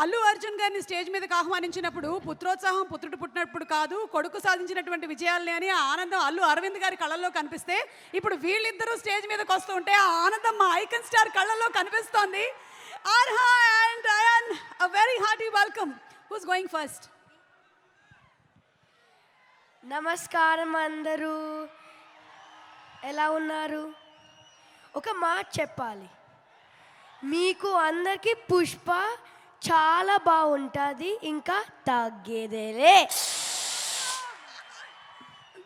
అల్లు అర్జున్ గారిని స్టేజ్ మీదకి ఆహ్వానించినప్పుడు పుత్రోత్సాహం పుత్రుడు పుట్టినప్పుడు కాదు, కొడుకు సాధించినటువంటి విజయాల్ని అని ఆ ఆనందం అల్లు అరవింద్ గారి కళ్ళల్లో కనిపిస్తే, ఇప్పుడు వీళ్ళిద్దరూ స్టేజ్ మీదకి వస్తూ ఉంటే ఆ ఆనందం మా ఐకన్ స్టార్ కళ్ళల్లో కనిపిస్తోంది. Arha and Ayaan, a very hearty welcome. Who's going first? నమస్కారం అందరూ, ఎలా ఉన్నారు? ఒక మాట చెప్పాలి, మీకు అందరికీ పుష్ప చాలా బాగుంటుంది, ఇంకా తగ్గేదేలే.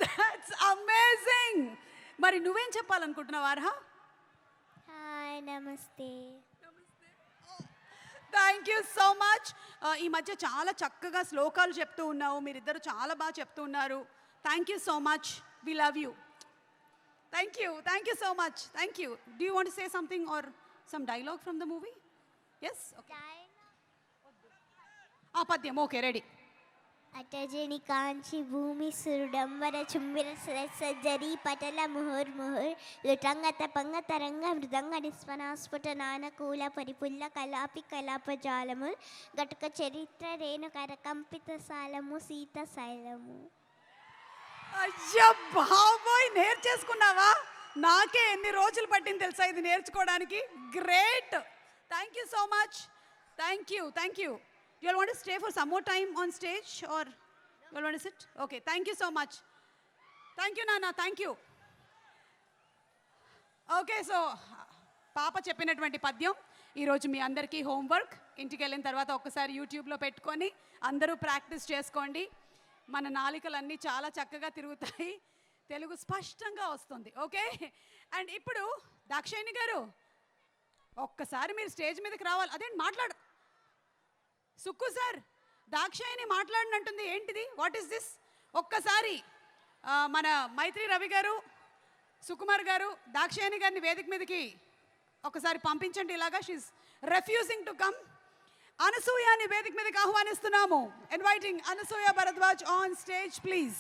That's amazing. మరి నువ్వేం చెప్పాలనుకుంటున్నావు ఆర్హా? హాయ్, నమస్తే. Thank you so much. ఈ మధ్య చాలా చక్కగా శ్లోకాలు చెప్తూ ఉన్నావు, మీరిద్దరు చాలా బాగా చెప్తూ ఉన్నారు. Thank you so much, we love you. Thank you so much. Thank you. Do you want to say something or some dialogue from the movie? Yes, okay. ఆ పద్యం, ఓకే, రెడీ. అటజని కాంచి భూమి సురుడంబర చుంబిర సజ్జరి పటల ముహుర్ ముహుర్ లుటంగ తపంగ తరంగ మృదంగ నిస్వనాస్ఫుట నానకూల పరిపుల్ల కలాపి కలాపజాలము గటుక చరిత్ర రేణు కరకంపిత సాలము సీత శైలము. అయ్యా బాబోయ్, నేర్చేసుకున్నావా? నాకే ఎన్ని రోజులు పట్టింది తెలుసా ఇది నేర్చుకోవడానికి. Great. Thank you so much. Thank you. You all want to stay for some more time on stage or you all want to sit? Okay, thank you so much. Thank you, Nana. Thank you. Okay, so పాప చెప్పినటువంటి పద్యం ఈరోజు మీ అందరికీ homework. ఇంటికి వెళ్ళిన తర్వాత ఒక్కసారి యూట్యూబ్లో పెట్టుకొని అందరూ ప్రాక్టీస్ చేసుకోండి. మన నాలికలన్నీ చాలా చక్కగా తిరుగుతాయి, తెలుగు స్పష్టంగా వస్తుంది. ఓకే, అండ్ ఇప్పుడు దాక్షాయిని గారు ఒక్కసారి మీరు స్టేజ్ మీదకి రావాలి. అదేంటి మాట్లాడు సుక్కు సార్, దాక్షాయిని మాట్లాడినంటుంది ఏంటిది? What is this? ఒక్కసారి మన మైత్రి రవి గారు, సుకుమార్ గారు దాక్షాయిని గారిని వేదిక మీదకి ఒకసారి పంపించండి. ఇలాగా షీఈస్ రెఫ్యూజింగ్ టు కమ్. అనసూయని వేదిక మీదకి ఆహ్వానిస్తున్నాము. Inviting Anasuya Bharadwaj on stage please.